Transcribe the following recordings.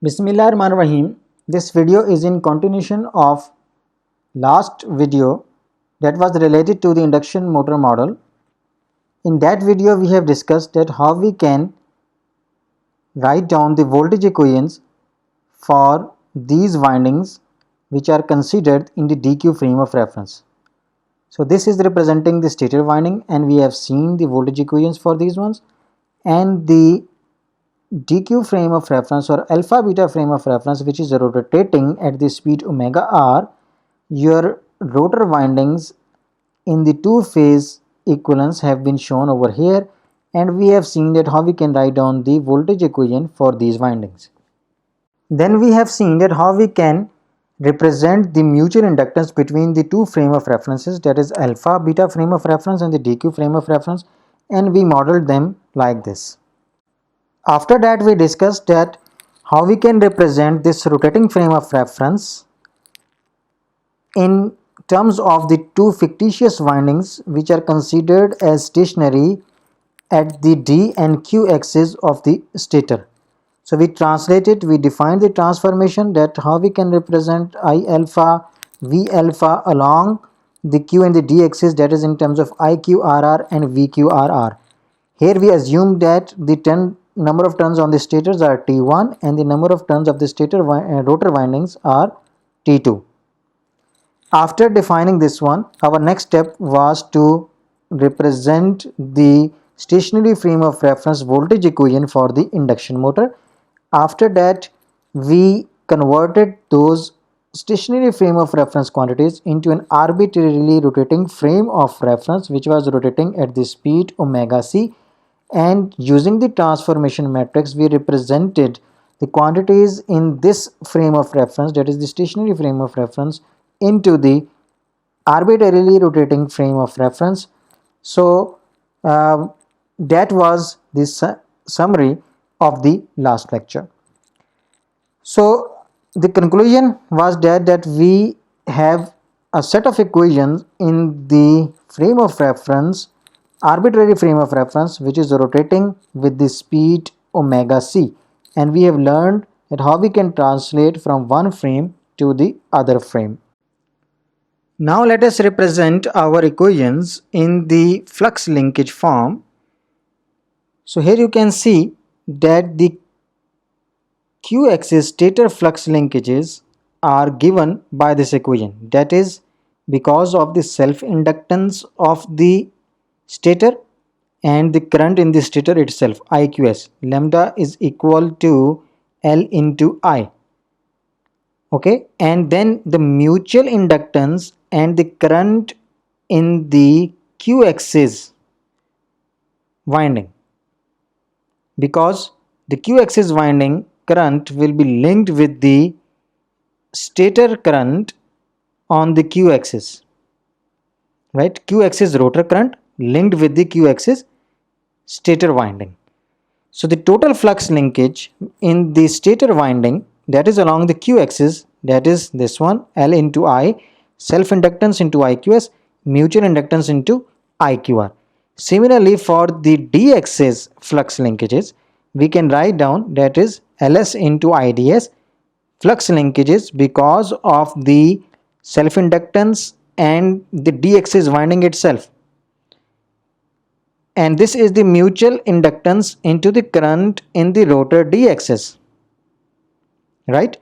Bismillahirrahmanirrahim. This video is in continuation of last video that was related to the induction motor model. In that video we have discussed that how we can write down the voltage equations for these windings which are considered in the DQ frame of reference. So this is representing the stator winding and we have seen the voltage equations for these ones, and the DQ frame of reference or alpha beta frame of reference, which is rotating at the speed omega r, your rotor windings in the two phase equivalence have been shown over here, and we have seen that how we can write down the voltage equation for these windings. Then we have seen that how we can represent the mutual inductance between the two frame of references, that is alpha beta frame of reference and the DQ frame of reference, and we modeled them like this. After that we discussed that how we can represent this rotating frame of reference in terms of the two fictitious windings which are considered as stationary at the D and Q axis of the stator. So we translate it, we define the transformation, that how we can represent I alpha, V alpha along the Q and the D axis, that is in terms of IQRR and VQRR. Here we assume that the number of turns on the stators are T1 and the number of turns of the stator rotor windings are T2. After defining this one, our next step was to represent the stationary frame of reference voltage equation for the induction motor. After that, we converted those stationary frame of reference quantities into an arbitrarily rotating frame of reference which was rotating at the speed omega c, and using the transformation matrix we represented the quantities in this frame of reference, that is the stationary frame of reference, into the arbitrarily rotating frame of reference. So that was the summary of the last lecture. So the conclusion was that we have a set of equations in the frame of reference, arbitrary frame of reference, which is rotating with the speed omega c, and we have learned that how we can translate from one frame to the other frame. Now let us represent our equations in the flux linkage form. So here you can see that the Q-axis stator flux linkages are given by this equation, that is because of the self-inductance of the stator and the current in the stator itself, IQS. Lambda is equal to L into I. Okay, and then the mutual inductance and the current in the Q-axis winding, because the Q-axis winding current will be linked with the stator current on the Q-axis, right? Q-axis rotor current linked with the Q-axis stator winding. So the total flux linkage in the stator winding, that is along the Q-axis, that is this one, L into I, self-inductance into IQS, mutual inductance into IQR. Similarly, for the D-axis flux linkages, we can write down that is Ls into IDS, flux linkages because of the self-inductance and the D-axis winding itself. And this is the mutual inductance into the current in the rotor D-axis, right?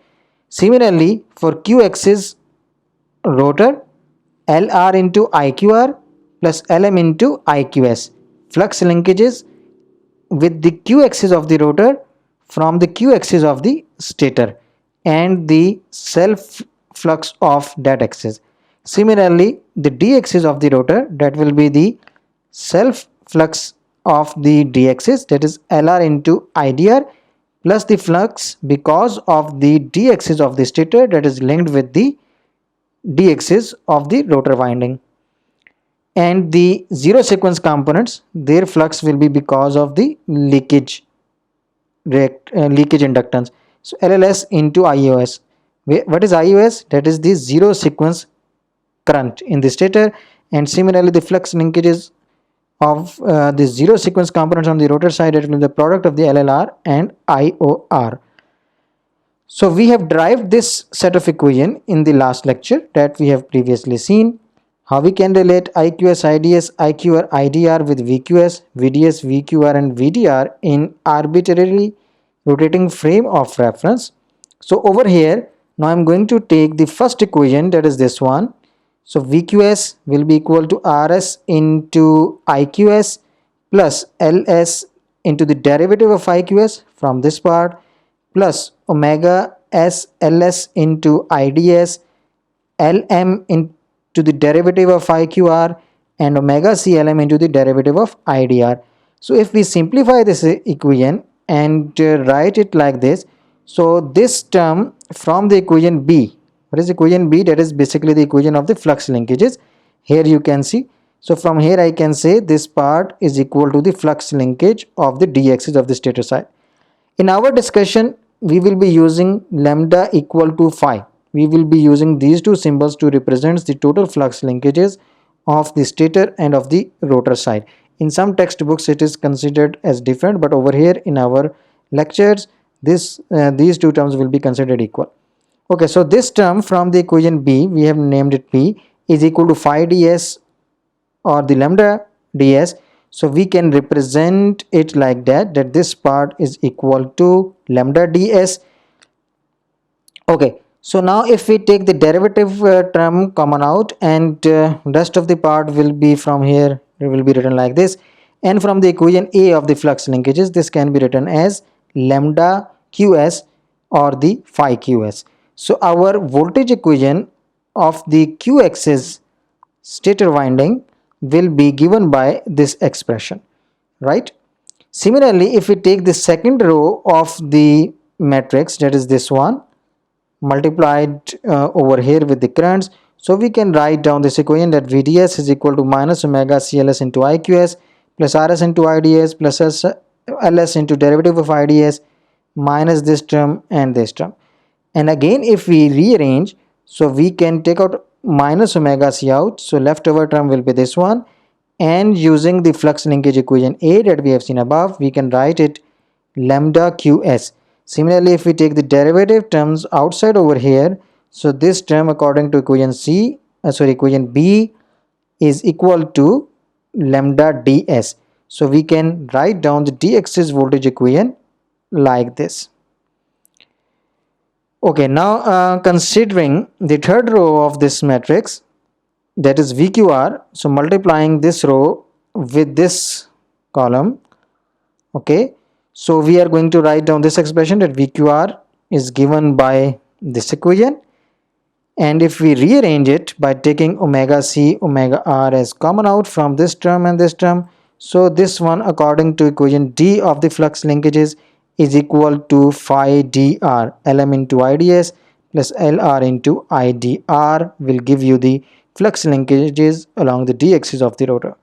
Similarly, for Q-axis rotor, Lr into IQR plus Lm into IQS, flux linkages with the Q-axis of the rotor from the Q-axis of the stator and the self flux of that axis. Similarly, the D-axis of the rotor, that will be the self flux of the D-axis, that is Lr into IDR plus the flux because of the D-axis of the stator, that is linked with the D-axis of the rotor winding. And the zero sequence components, their flux will be because of the leakage inductance. So LLS into IOS. What is IOS? That is the zero sequence current in the stator, and similarly the flux linkages of the zero sequence components on the rotor side, that will be the product of the LLR and IOR. So we have derived this set of equation in the last lecture that we have previously seen. How we can relate IQS, IDS, IQR, IDR with VQS, VDS, VQR and VDR in arbitrarily rotating frame of reference. So over here, now I'm going to take the first equation, that is this one. So VQS will be equal to RS into IQS plus LS into the derivative of IQS from this part plus omega S LS into IDS Lm into the derivative of IQR and omega CLm into the derivative of IDR. So if we simplify this equation and write it like this, so this term from the equation B, what is equation B? That is basically the equation of the flux linkages. Here you can see. So from here I can say this part is equal to the flux linkage of the d axis of the stator side. In our discussion, we will be using lambda equal to phi. We will be using these two symbols to represent the total flux linkages of the stator and of the rotor side. In some textbooks, it is considered as different, but over here in our lectures, these two terms will be considered equal. Okay, so this term from the equation B, we have named it P, is equal to phi ds or the lambda ds. So we can represent it like that this part is equal to lambda ds. Okay, so now if we take the derivative term common out and rest of the part will be from here, it will be written like this, and from the equation A of the flux linkages, this can be written as lambda qs or the phi qs. So our voltage equation of the q axis stator winding will be given by this expression, right? Similarly, if we take the second row of the matrix, that is this one, multiplied over here with the currents, so we can write down this equation that VDS is equal to minus omega CLS into IQS plus RS into IDS plus LS into derivative of IDS minus this term and this term. And again, if we rearrange, so we can take out minus omega C out, so leftover term will be this one, and using the flux linkage equation A that we have seen above, we can write it lambda qs. Similarly, if we take the derivative terms outside over here, so this term according to equation B is equal to lambda ds. So we can write down the d axis voltage equation like this. Okay, now considering the third row of this matrix, that is VQR, so multiplying this row with this column, okay, so we are going to write down this expression that VQR is given by this equation, and if we rearrange it by taking omega C omega R as common out from this term and this term, so this one according to equation D of the flux linkages is equal to phi dr Lm into IDS plus Lr into IDR will give you the flux linkages along the d axis of the rotor.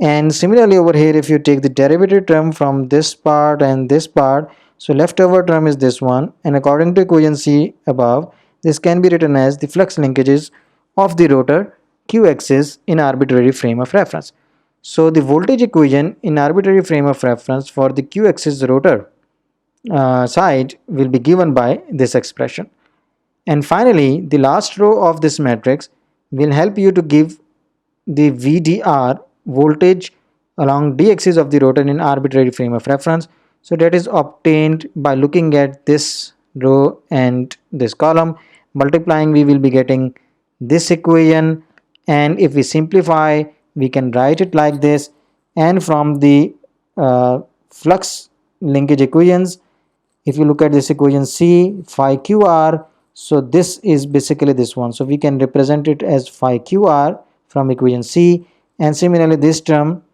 And similarly over here, if you take the derivative term from this part and this part, so leftover term is this one, and according to equation C above, this can be written as the flux linkages of the rotor q axis in arbitrary frame of reference. So the voltage equation in arbitrary frame of reference for the q axis rotor side will be given by this expression. And finally, the last row of this matrix will help you to give the VDR voltage along d axis of the rotor in arbitrary frame of reference. So that is obtained by looking at this row and this column. Multiplying, we will be getting this equation, and if we simplify, we can write it like this. And from the flux linkage equations, if you look at this equation C phi QR, so this is basically this one, so we can represent it as phi QR from equation C. And similarly this term,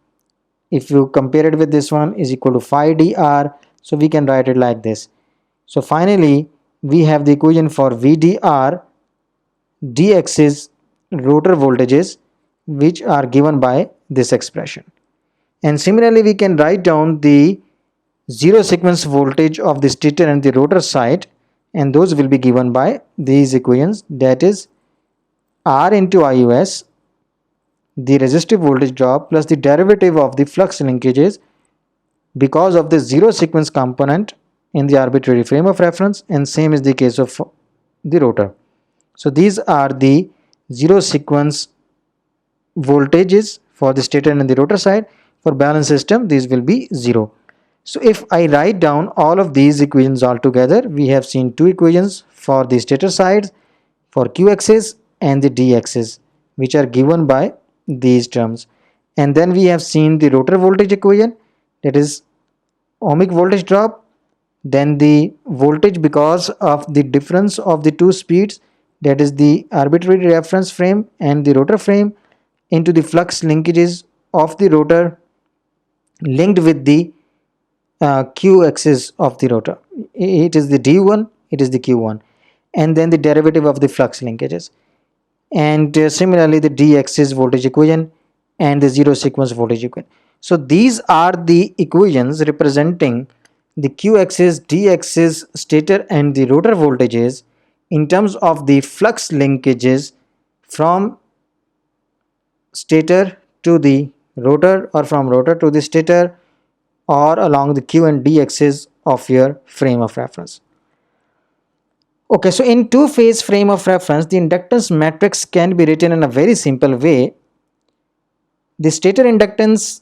if you compare it with this one, is equal to phi dr, so we can write it like this. So finally we have the equation for VDR d axis rotor voltages, which are given by this expression. And similarly we can write down the zero sequence voltage of the stator and the rotor side, and those will be given by these equations, that is R into IUS, the resistive voltage drop, plus the derivative of the flux linkages because of the zero sequence component in the arbitrary frame of reference, and same is the case of the rotor. So these are the zero sequence voltages for the stator and the rotor side. For balance system, these will be 0. So if I write down all of these equations all together, we have seen two equations for the stator side, for q axis and the d axis, which are given by these terms. And then we have seen the rotor voltage equation, that is ohmic voltage drop, then the voltage because of the difference of the two speeds, that is the arbitrary reference frame and the rotor frame, into the flux linkages of the rotor linked with the q axis of the rotor. It is the d1, it is the q1, and then the derivative of the flux linkages, and similarly the d axis voltage equation and the zero sequence voltage equation. So these are the equations representing the q axis, d axis, stator and the rotor voltages in terms of the flux linkages from stator to the rotor, or from rotor to the stator, or along the q and d axis of your frame of reference. Okay, so in two-phase frame of reference, the inductance matrix can be written in a very simple way. The stator inductance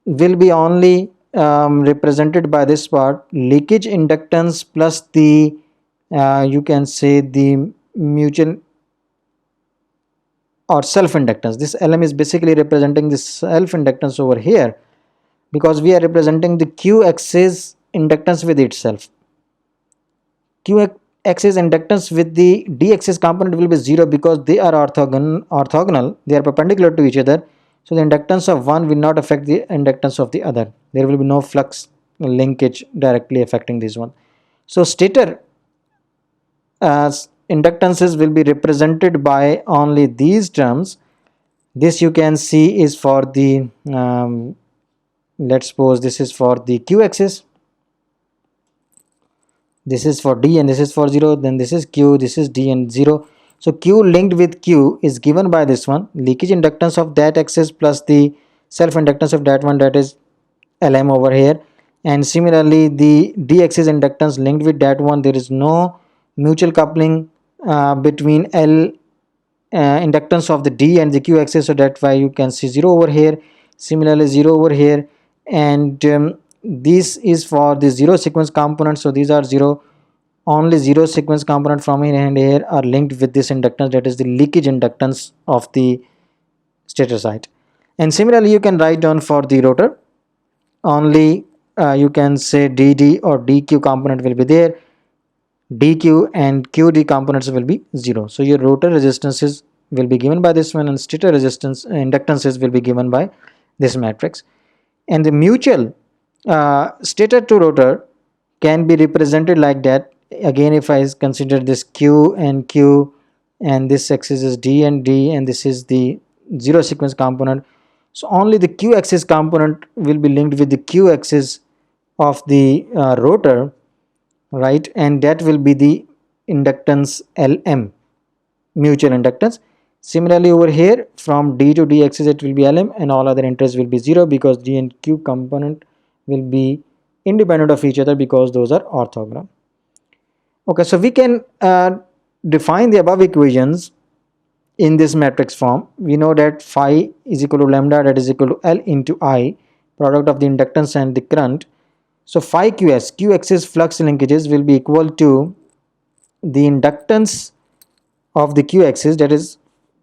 will be only represented by this part, leakage inductance plus the you can say the mutual or self inductance. This LM is basically representing the self inductance over here, because we are representing the q axis inductance with itself. Q axis inductance with the d axis component will be 0 because they are orthogonal, they are perpendicular to each other. So the inductance of one will not affect the inductance of the other. There will be no flux linkage directly affecting this one. So stator inductances will be represented by only these terms. This you can see is for the let's suppose this is for the q axis, this is for d and this is for 0, then this is q, this is d and 0. So q linked with q is given by this one, leakage inductance of that axis plus the self inductance of that one, that is Lm over here. And similarly the d axis inductance linked with that one, there is no mutual coupling between L inductance of the d and the q axis, so that's why you can see 0 over here, similarly 0 over here. And this is for the zero sequence component, so these are 0. Only zero sequence component from here and here are linked with this inductance, that is the leakage inductance of the stator side. And similarly you can write down for the rotor, only you can say dd or dq component will be there, dq and qd components will be 0. So your rotor resistances will be given by this one, and stator resistance inductances will be given by this matrix. And the mutual stator to rotor can be represented like that. Again, if I consider this q and q, and this axis is d and d, and this is the zero sequence component, so only the q axis component will be linked with the q axis of the rotor, right? And that will be the inductance Lm, mutual inductance. Similarly over here from d to d axis it will be Lm, and all other interest will be 0 because d and q component will be independent of each other because those are orthogonal. Okay, so we can define the above equations in this matrix form. We know that phi is equal to lambda, that is equal to L into I, product of the inductance and the current. So phi qs, q axis flux linkages, will be equal to the inductance of the q axis, that is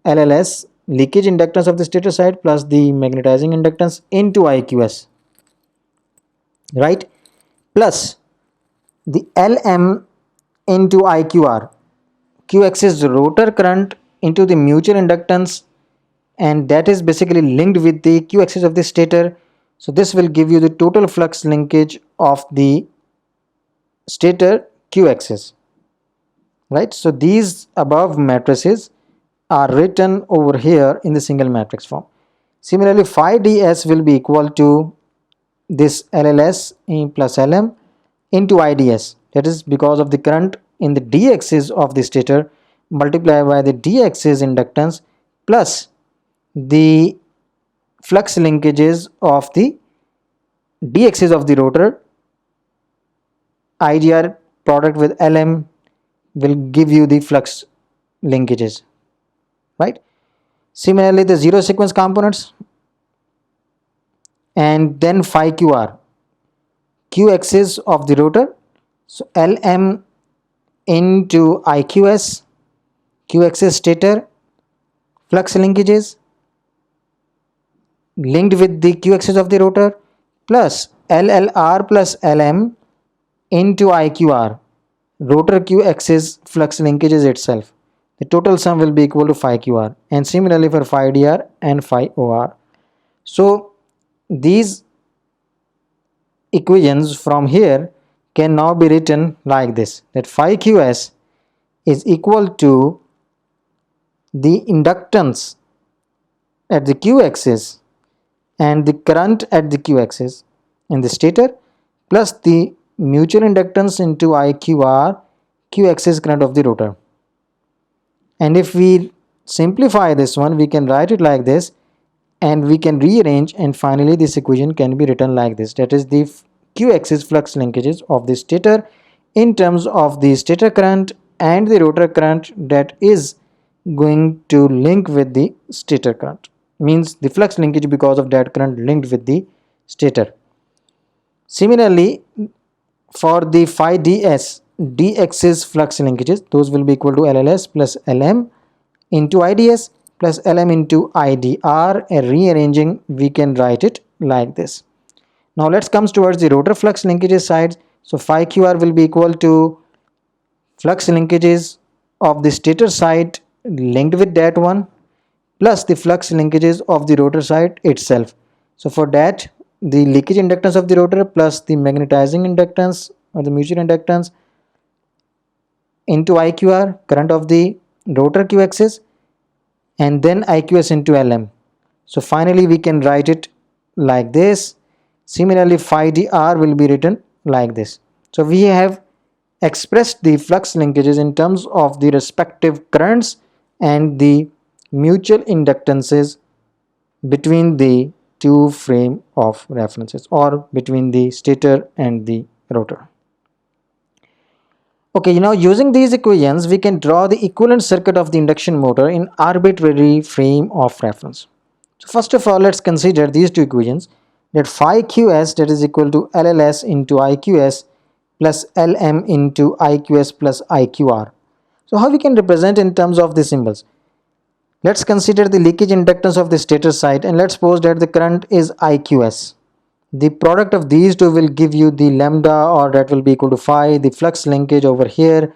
LLS, leakage inductance of the stator side, plus the magnetizing inductance into IQS, right, plus the Lm into IQR, q axis rotor current into the mutual inductance, and that is basically linked with the q axis of the stator. So this will give you the total flux linkage of the stator q axis, right? So these above matrices are written over here in the single matrix form. Similarly, phi ds will be equal to this LLS plus Lm into IDS, that is because of the current in the d axis of the stator multiplied by the d axis inductance plus the flux linkages of the d axis of the rotor IDR product with LM will give you the flux linkages, right? Similarly, the zero sequence components, and then phi QR, Q axis of the rotor. So LM into IQS, Q axis stator, flux linkages linked with the Q axis of the rotor, plus LLR plus LM into IQR, rotor Q axis flux linkages itself. The total sum will be equal to phi QR, and similarly for phi DR and phi OR. So these equations from here can now be written like this, that phi QS is equal to the inductance at the Q axis and the current at the Q axis in the stator plus the mutual inductance into IQR Q axis current of the rotor. And if we simplify this one, we can write it like this, and we can rearrange, and finally this equation can be written like this, that is the Q axis flux linkages of the stator in terms of the stator current and the rotor current that is going to link with the stator current, means the flux linkage because of that current linked with the stator. Similarly, for the phi ds, d axis flux linkages, those will be equal to LLS plus LM into IDS plus LM into IDR, and rearranging we can write it like this. Now let's come towards the rotor flux linkages side. So phi QR will be equal to flux linkages of the stator side linked with that one plus the flux linkages of the rotor side itself. So for that, the leakage inductance of the rotor plus the magnetizing inductance or the mutual inductance into IQR, current of the rotor Q axis, and then IQS into LM. So finally we can write it like this. Similarly, phi dr will be written like this. So we have expressed the flux linkages in terms of the respective currents and the mutual inductances between the two frame of references, or between the stator and the rotor. Okay, now using these equations, we can draw the equivalent circuit of the induction motor in arbitrary frame of reference. So first of all, let's consider these two equations, that phi qs, that is equal to LLS into IQS plus LM into IQS plus IQR. So how we can represent in terms of the symbols? Let's consider the leakage inductance of the stator side, and let's suppose that the current is IQS. The product of these two will give you the lambda, or that will be equal to phi, the flux linkage over here,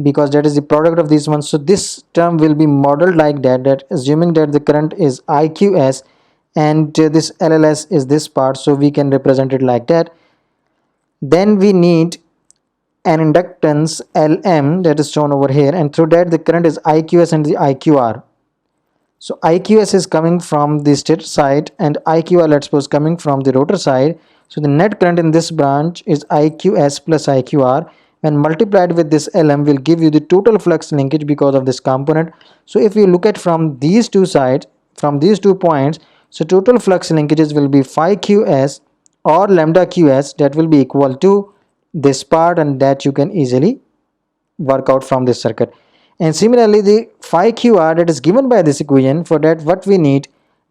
because that is the product of these ones. So this term will be modeled like that, that assuming that the current is IQS and this LLS is this part, so we can represent it like that. Then we need an inductance LM that is shown over here, and through that the current is IQS and the IQR. So IQS is coming from the stator side and IQR, let's suppose, coming from the rotor side. So the net current in this branch is IQS plus IQR, when multiplied with this LM will give you the total flux linkage because of this component. So if you look at from these two sides, from these 2 points, so total flux linkages will be phi QS or lambda QS, that will be equal to this part, and that you can easily work out from this circuit. And similarly, the phi QR that is given by this equation, for that what we need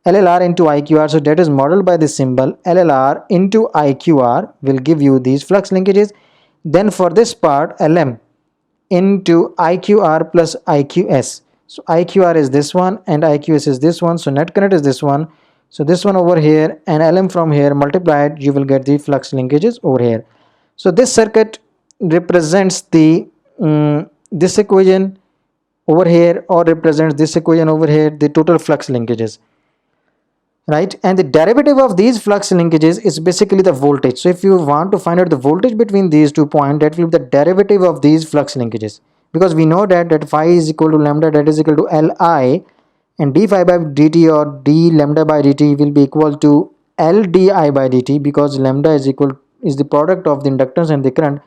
LLR into IQR, so that is modeled by this symbol LLR into IQR will give you these flux linkages. Then for this part, LM into IQR plus IQS, so IQR is this one and IQS is this one, so net current is this one, so this one over here, and LM from here multiplied, you will get the flux linkages over here. So this circuit represents the this equation over here, or represents this equation over here, the total flux linkages, right? And the derivative of these flux linkages is basically the voltage. So if you want to find out the voltage between these 2 points, that will be the derivative of these flux linkages, because we know that phi is equal to lambda, that is equal to Li, and d phi by dt or d lambda by dt will be equal to L di by dt, because lambda is the product of the inductance and the current.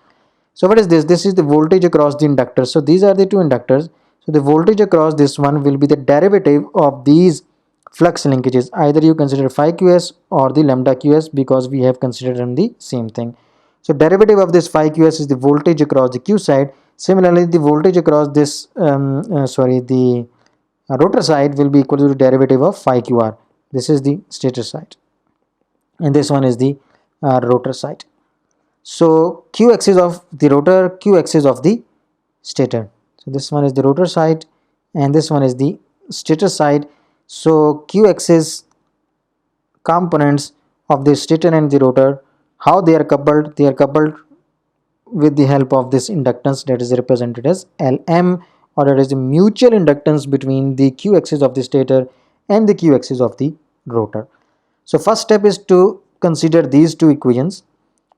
So what is this? This is the voltage across the inductors. So these are the 2 inductors. So the voltage across this one will be the derivative of these flux linkages. Either you consider phi qs or the lambda qs, because we have considered them the same thing. So derivative of this phi qs is the voltage across the q side. Similarly, the voltage across this the rotor side will be equal to the derivative of phi qr. This is the stator side, and this one is the rotor side. So q axis of the rotor, q axis of the stator. So this one is the rotor side and this one is the stator side. So q axis components of the stator and the rotor, how they are coupled? They are coupled with the help of this inductance that is represented as Lm, or that is the mutual inductance between the q axis of the stator and the q axis of the rotor. So first step is to consider these two equations.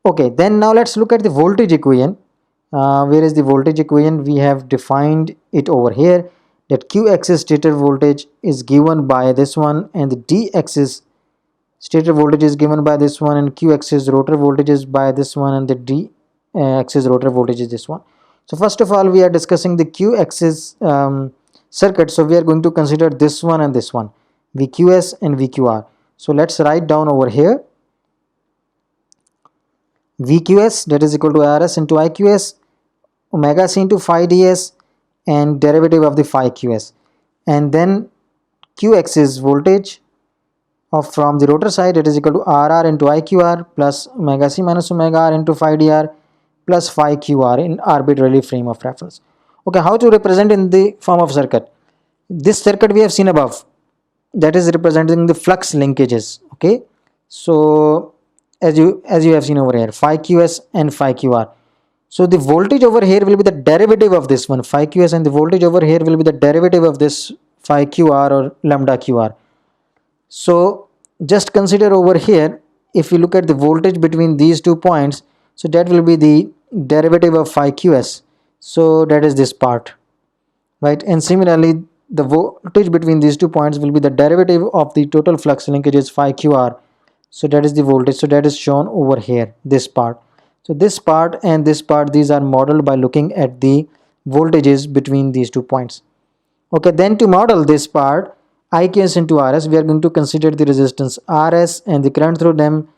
Okay, then now let's look at the voltage equation. Where is the voltage equation? We have defined it over here, that q axis stator voltage is given by this one, and the d axis stator voltage is given by this one, and q axis rotor voltage is by this one, and the d axis rotor voltage is this one. So first of all, we are discussing the q axis circuit. So we are going to consider this one and this one, vqs and vqr. So let's write down over here, vqs, that is equal to rs into iqs, omega c into phi ds, and derivative of the phi qs, and then q axis voltage of from the rotor side, it is equal to rr into iqr plus omega c minus omega r into phi dr plus phi qr in arbitrary frame of reference. Okay, how to represent in the form of circuit? This circuit we have seen above, that is representing the flux linkages. Okay, so as you have seen over here, phi qs and phi qr. So the voltage over here will be the derivative of this one, phi qs, and the voltage over here will be the derivative of this phi qr or lambda qr. So just consider over here, if you look at the voltage between these 2 points, so that will be the derivative of phi qs. So that is this part, right? And similarly, the voltage between these 2 points will be the derivative of the total flux linkages phi qr. So that is the voltage. So that is shown over here, this part. So this part and this part, these are modeled by looking at the voltages between these 2 points. Okay, then to model this part, IQS into RS, we are going to consider the resistance RS and the current through them,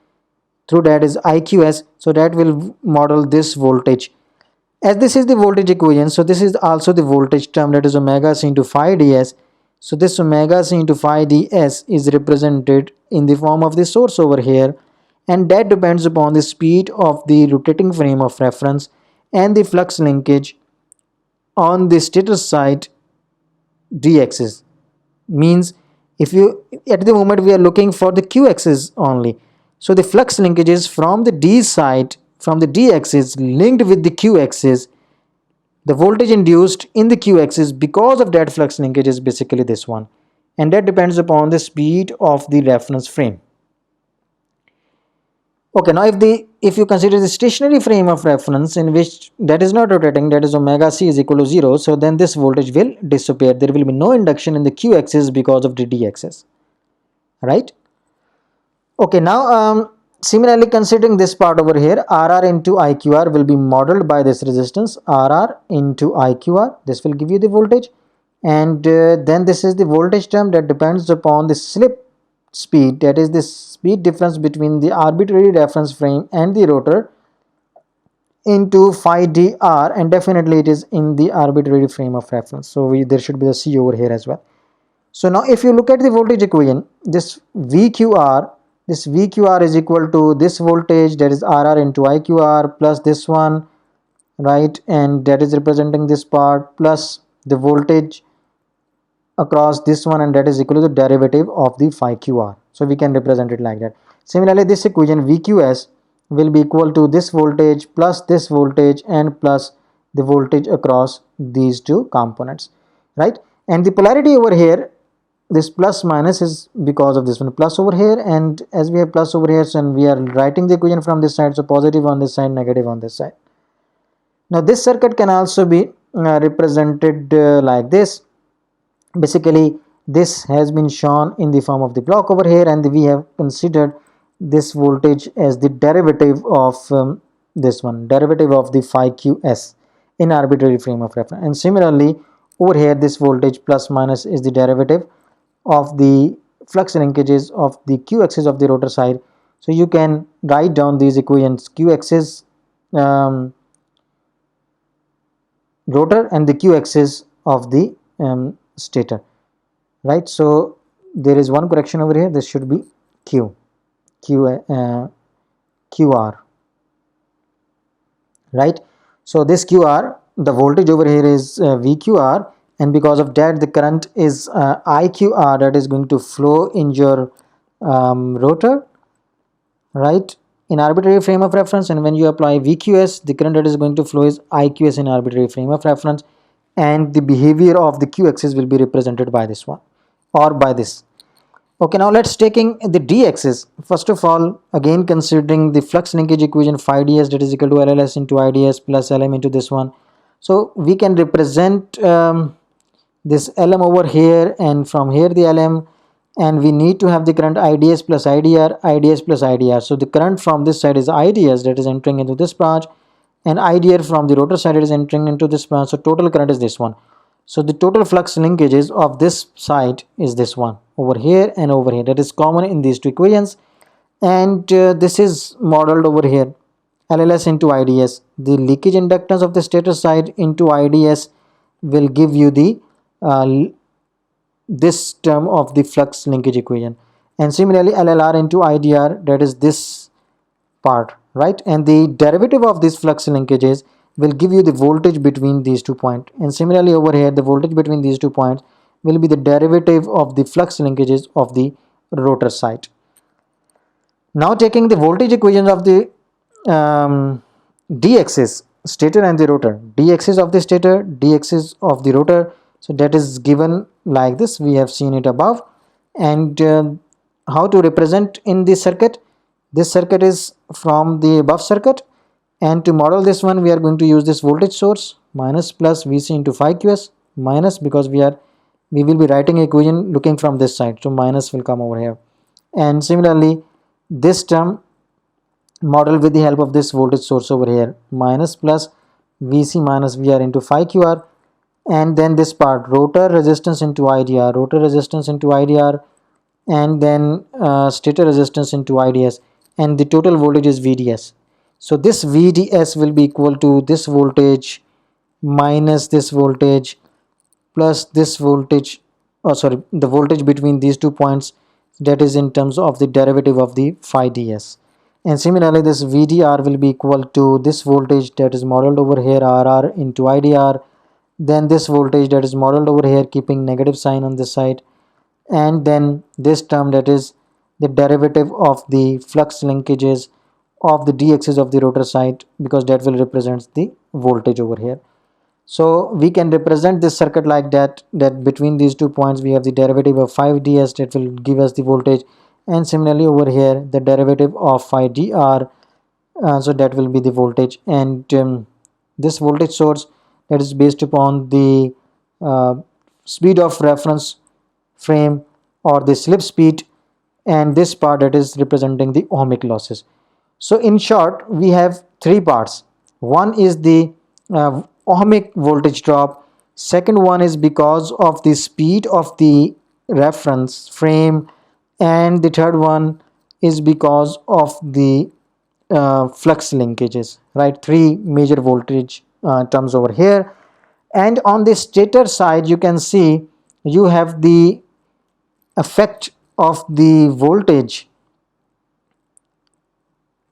through that is IQS. So that will model this voltage. As this is the voltage equation, so this is also the voltage term, that is omega c into phi ds. So this omega c into phi ds is represented in the form of the source over here, and that depends upon the speed of the rotating frame of reference and the flux linkage on the stator side d axis. Means if you, at the moment we are looking for the q axis only, so the flux linkages from the d side, from the d axis linked with the q axis, the voltage induced in the q axis because of that flux linkage is basically this one, and that depends upon the speed of the reference frame. Okay, now if you consider the stationary frame of reference in which that is not rotating, that is omega c is equal to 0, so then this voltage will disappear. There will be no induction in the q axis because of the d axis, right? Okay, now similarly considering this part over here, rr into iqr will be modeled by this resistance rr into iqr. This will give you the voltage, and then this is the voltage term that depends upon the slip speed, that is the speed difference between the arbitrary reference frame and the rotor, into phi dr, and definitely it is in the arbitrary frame of reference, so there should be the c over here as well. So now if you look at the voltage equation, this vqr is equal to this voltage, that is rr into iqr, plus this one, right, and that is representing this part, plus the voltage across this one, and that is equal to the derivative of the phi qr. So we can represent it like that. Similarly, this equation vqs will be equal to this voltage plus this voltage and plus the voltage across these two components, right? And the polarity over here, this plus minus is because of this one plus over here, and as we have plus over here, so we are writing the equation from this side, so positive on this side, negative on this side. Now this circuit can also be represented like this. Basically this has been shown in the form of the block over here, and we have considered this voltage as the derivative of this one, derivative of the phi qs in arbitrary frame of reference. And similarly over here, this voltage plus minus is the derivative of the flux linkages of the q axis of the rotor side. So you can write down these equations, q axis um, rotor and the q axis of the stator, right? So there is one correction over here. This should be q qr, right? So this qr, the voltage over here is vqr, and because of that the current is iqr, that is going to flow in your rotor, right, in arbitrary frame of reference. And when you apply vqs, the current that is going to flow is iqs in arbitrary frame of reference, and the behavior of the q axis will be represented by this one or by this. Okay, now let's taking the d axis. First of all, again considering the flux linkage equation phi ds, that is equal to lls into ids plus lm into this one. So we can represent this lm over here, and from here the lm, and we need to have the current ids plus idr, ids plus idr. So the current from this side is ids, that is entering into this branch, and idr from the rotor side is entering into this branch. So total current is this one. So the total flux linkages of this side is this one over here and over here, that is common in these two equations. And this is modeled over here, LLS into IDS. The leakage inductance of the stator side into IDS will give you the this term of the flux linkage equation. And similarly LLR into IDR, that is this part, right? And the derivative of these flux linkages will give you the voltage between these 2 points. And similarly over here, the voltage between these 2 points will be the derivative of the flux linkages of the rotor side. Now taking the voltage equations of the d-axis, stator and the rotor, d-axis of the stator, d-axis of the rotor. So that is given like this, we have seen it above. And how to represent in this circuit? This circuit is from the above circuit, and to model this one we are going to use this voltage source minus plus Vc into phi qs, minus because we will be writing equation looking from this side, so minus will come over here. And similarly this term model with the help of this voltage source over here, minus plus Vc minus Vr into phi qr. And then this part, rotor resistance into idr, rotor resistance into idr, and then stator resistance into IDS, and the total voltage is VDS. So this VDS will be equal to this voltage minus this voltage plus this voltage, the voltage between these 2 points, that is in terms of the derivative of the phi ds. And similarly this VDR will be equal to this voltage that is modeled over here, RR into IDR, then this voltage that is modeled over here keeping negative sign on this side, and then this term that is the derivative of the flux linkages of the d-axis of the rotor side, because that will represent the voltage over here. So we can represent this circuit like that, that between these 2 points we have the derivative of phi ds, that will give us the voltage, and similarly over here the derivative of phi dr, so that will be the voltage. And this voltage source that is based upon the speed of reference frame or the slip speed, and this part that is representing the ohmic losses. So in short we have 3 parts. One is the ohmic voltage drop, second one is because of the speed of the reference frame, and the third one is because of the flux linkages, right? 3 major voltage terms over here. And on the stator side you can see you have the effect of the voltage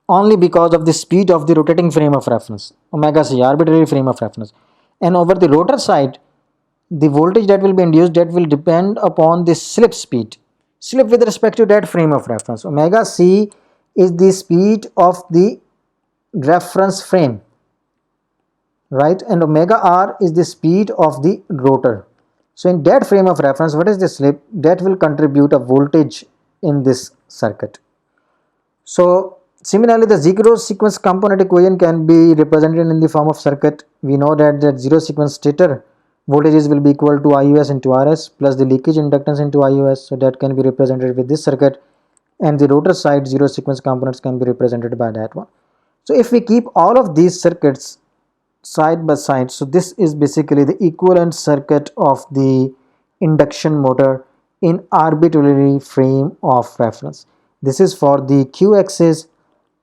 only because of the speed of the rotating frame of reference, omega c, arbitrary frame of reference. And over the rotor side, the voltage that will be induced, that will depend upon the slip speed, slip with respect to that frame of reference. Omega c is the speed of the reference frame, right? And omega r is the speed of the rotor. So in that frame of reference, what is the slip? That will contribute a voltage in this circuit. So similarly the zero sequence component equation can be represented in the form of circuit. We know that zero sequence stator voltages will be equal to IUS into RS plus the leakage inductance into IUS, so that can be represented with this circuit, and the rotor side zero sequence components can be represented by that one. So if we keep all of these circuits side by side, so this is basically the equivalent circuit of the induction motor in arbitrary frame of reference. This is for the q axis,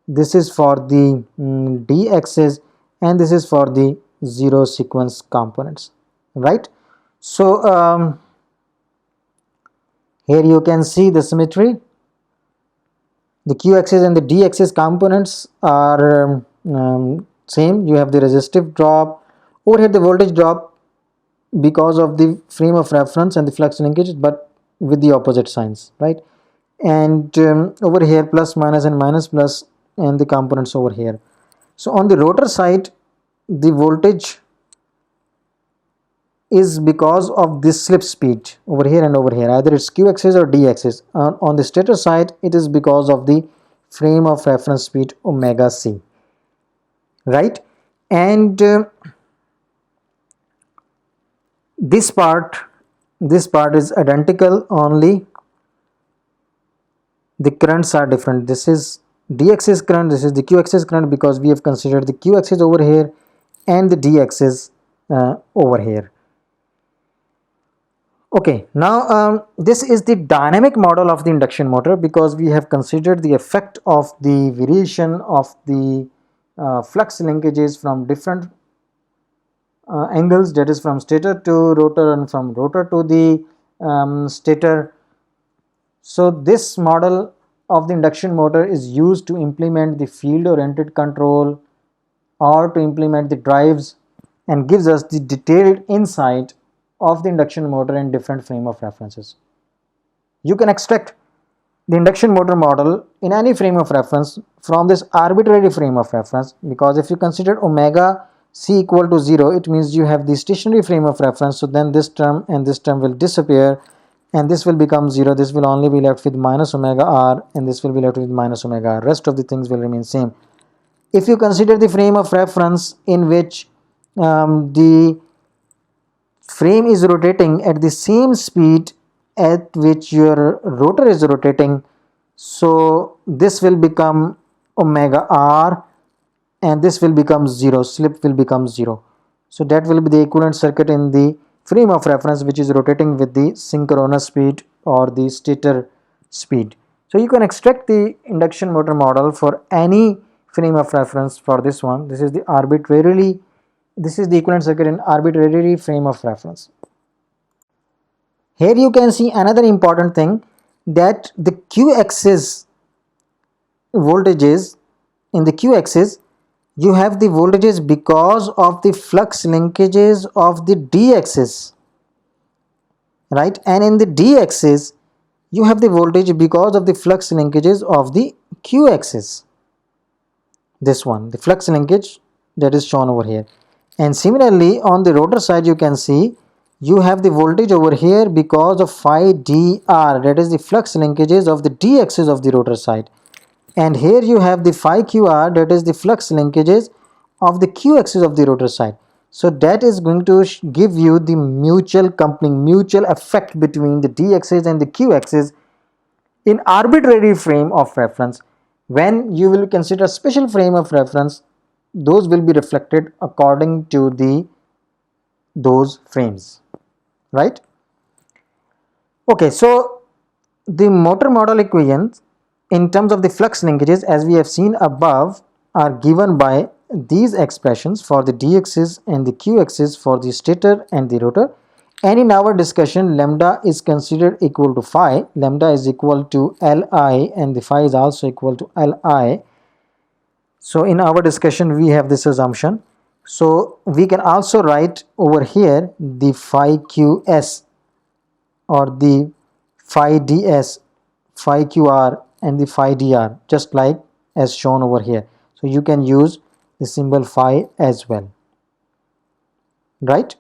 this is for the D axis, and this is for the zero sequence components, right? So here you can see the symmetry. The Q axis and the D axis components are same. You have the resistive drop over here, the voltage drop because of the frame of reference and the flux linkage, but with the opposite signs, right? And over here plus minus and minus plus, and the components over here. So on the rotor side, the voltage is because of this slip speed over here and over here, either it's Q axis or D axis. On the stator side, it is because of the frame of reference speed omega c, right? And this part is identical, only the currents are different. This is D axis current, this is the Q axis current, because we have considered the Q axis over here and the D axis over here. Okay, now this is the dynamic model of the induction motor, because we have considered the effect of the variation of the flux linkages from different angles, that is from stator to rotor and from rotor to the stator. So this model of the induction motor is used to implement the field oriented control or to implement the drives, and gives us the detailed insight of the induction motor in different frame of references. You can extract the induction motor model in any frame of reference from this arbitrary frame of reference, because if you consider omega c equal to 0, it means you have the stationary frame of reference. So then this term and this term will disappear, and this will become 0. This will only be left with minus omega r, and this will be left with minus omega r. Rest of the things will remain same. If you consider the frame of reference in which the frame is rotating at the same speed at which your rotor is rotating, so this will become omega r, and this will become 0, slip will become 0. So that will be the equivalent circuit in the frame of reference which is rotating with the synchronous speed or the stator speed. So you can extract the induction motor model for any frame of reference for this one. This is the equivalent circuit in arbitrary frame of reference. Here you can see another important thing, that the Q axis voltages, in the Q axis you have the voltages because of the flux linkages of the D axis, right? And in the D axis you have the voltage because of the flux linkages of the Q axis. This one, the flux linkage that is shown over here. And similarly on the rotor side, you can see you have the voltage over here because of phi dr, that is the flux linkages of the D axis of the rotor side. And here you have the phi qr, that is the flux linkages of the Q axis of the rotor side. So that is going to give you the mutual coupling, mutual effect between the D axis and the Q axis in arbitrary frame of reference. When you will consider special frame of reference, those will be reflected according to those frames, right? Okay, so the motor model equations in terms of the flux linkages, as we have seen above, are given by these expressions for the D axis and the Q axis for the stator and the rotor. And in our discussion, lambda is considered equal to phi. Lambda is equal to Li, and the phi is also equal to Li. So in our discussion we have this assumption. So we can also write over here the phi qs or the phi ds, phi qr and the phi dr, just like as shown over here. So you can use the symbol phi as well, right?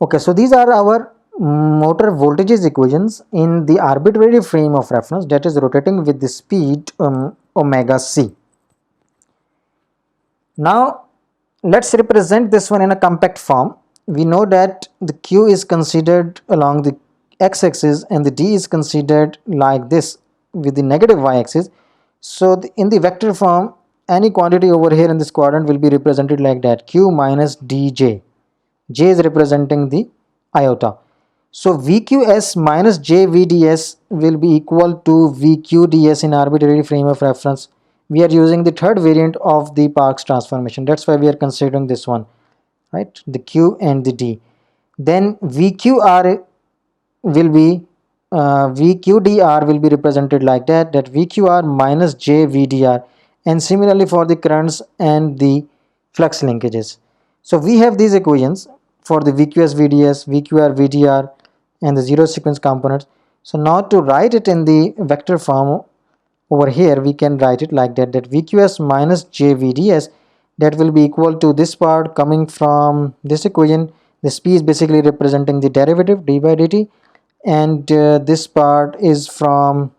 Okay, so these are our motor voltages equations in the arbitrary frame of reference that is rotating with the speed omega c. Now let's represent this one in a compact form. We know that the Q is considered along the x-axis and the D is considered like this with the negative y-axis. So in the vector form, any quantity over here in this quadrant will be represented like that, Q minus dj. J is representing the iota. So VQS minus JVDS will be equal to VQDS in arbitrary frame of reference. We are using the third variant of the Parkes transformation. That's why we are considering this one, right? The Q and the D. Then VQR will be VQDR will be represented like that, VQR minus JVDR, and similarly for the currents and the flux linkages. So we have these equations for the VQS VDS, VQR VDR, and the zero sequence components. So now to write it in the vector form over here, we can write it like that, VQS minus JVDS, that will be equal to this part coming from this equation. This P is basically representing the derivative d by dt, and this part is from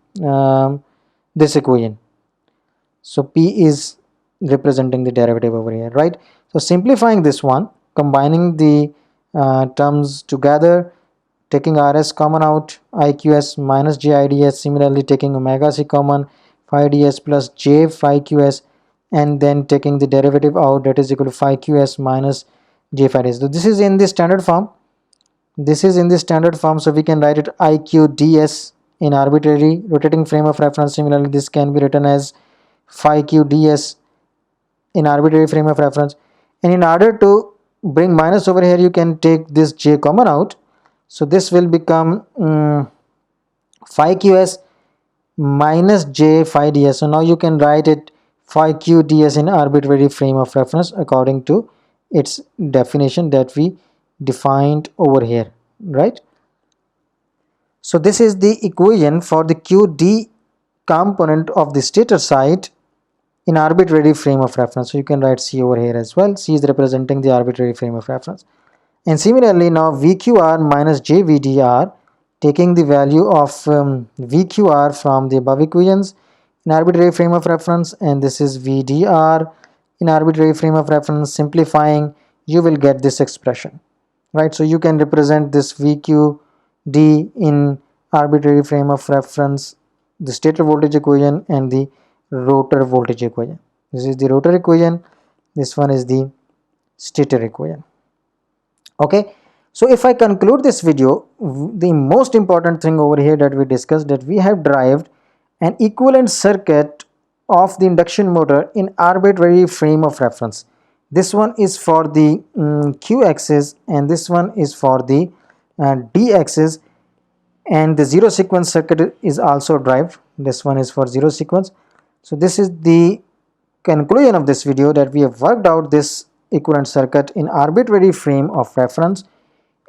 this equation. So P is representing the derivative over here, right? So simplifying this one, combining the terms together, taking RS common out, IQS minus JIDS, similarly taking omega C common, phi ds plus J phi QS, and then taking the derivative out, that is equal to phi QS minus J phi ds. So this is in the standard form. So we can write it IQDS in arbitrary rotating frame of reference. Similarly, this can be written as phi QDS in arbitrary frame of reference. And in order to bring minus over here, you can take this J common out. So this will become phi QS minus J phi ds. So now you can write it phi QDS in arbitrary frame of reference according to its definition that we defined over here, right? So this is the equation for the QD component of the stator side in arbitrary frame of reference. So you can write C over here as well. C is representing the arbitrary frame of reference. And similarly, now VQR minus JVDR, taking the value of VQR from the above equations in arbitrary frame of reference, and this is VDR in arbitrary frame of reference. Simplifying, you will get this expression, right? So you can represent this VQD in arbitrary frame of reference, the stator voltage equation and the rotor voltage equation. This is the rotor equation, this one is the stator equation. Okay, so if I conclude this video, the most important thing over here that we discussed, that we have derived an equivalent circuit of the induction motor in arbitrary frame of reference. This one is for the Q axis and this one is for the D axis, and the zero sequence circuit is also derived. This one is for zero sequence. So this is the conclusion of this video, that we have worked out this equivalent circuit in arbitrary frame of reference,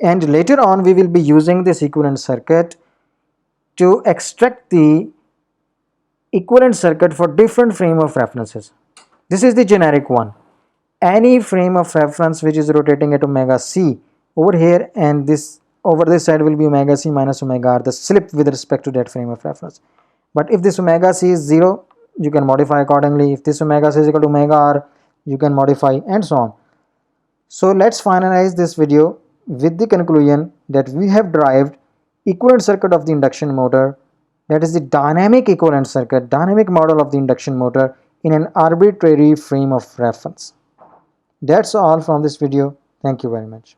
and later on we will be using this equivalent circuit to extract the equivalent circuit for different frame of references. This is the generic one. Any frame of reference which is rotating at omega c over here, and this over this side will be omega c minus omega r, the slip with respect to that frame of reference. But if this omega c is 0, you can modify accordingly. If this omega c is equal to omega r, you can modify, and so on. So let's finalize this video with the conclusion that we have derived equivalent circuit of the induction motor, that is the dynamic equivalent circuit, dynamic model of the induction motor in an arbitrary frame of reference. That's all from this video. Thank you very much.